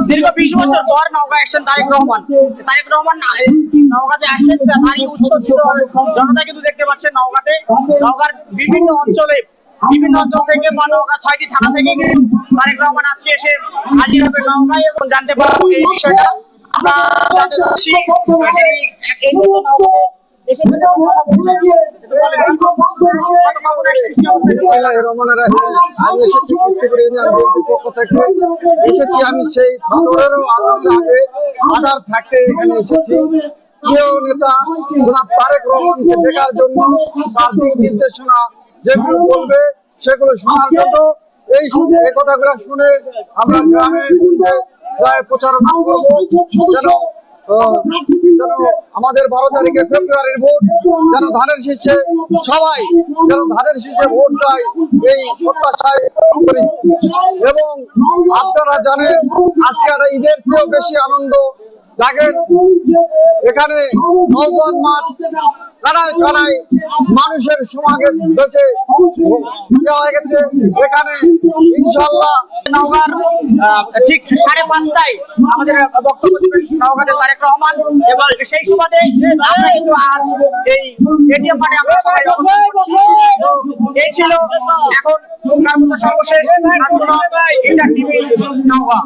দীর্ঘ 20 বছর পর নওগাঁ আসছেন তারেক রহমান। নওগাঁতে আসলেন, তারই উচ্ছ্বসিত জনতা কিন্তু দেখতে পাচ্ছেন নওগাঁতে। নওগাঁর বিভিন্ন অঞ্চল থেকে বা নওগাঁ 6টি থানা থেকে কিন্তু তারেক রহমান আজকে এসে হাজির হবে নওগাঁয় এবং জানতে পারবো এই বিষয়টা। আমরা জানতে চাচ্ছি এই নওগাঁতে এসে কথা বলছেন। আমি এসেছি পক্ষ থেকে এসেছি। আমি সেই আগে আধার থাকতে এখানে এসেছি। প্রিয় নেতা জনাব তারেক রহমানকে দেখার জন্য, তার দিক নির্দেশনা যেগুলো বলবে সেগুলো শোনার জন্য। এই কথাগুলো শুনে আমরা গ্রামের মধ্যে প্রচারণা করবো যেন আমাদের 12 তারিখে ফেব্রুয়ারির ভোট যেন ধানের শীষে সবাই ধানের শীষে ভোট দেয়, এই প্রত্যাশায় করি। এবং আপনারা জানেন আজকের ঈদের চেয়েও বেশি আনন্দ লাগে এখানে। নওজোয়ান মাঠ কানায় কানায় মানুষের সমাগম হয়ে গেছে এখানে। ইনশাল্লাহ নওগাঁর ঠিক 5:30টায় আমাদের বক্তব্য দিবেন নওগাঁতে তারেক রহমান এবং সেই সুবাদে আমরা কিন্তু আজ এই এটিএম মাঠে আমরা সবাই এই ছিল। এখন সর্বশেষ আন্দোলন ইন্টার টিভি নওগাঁ।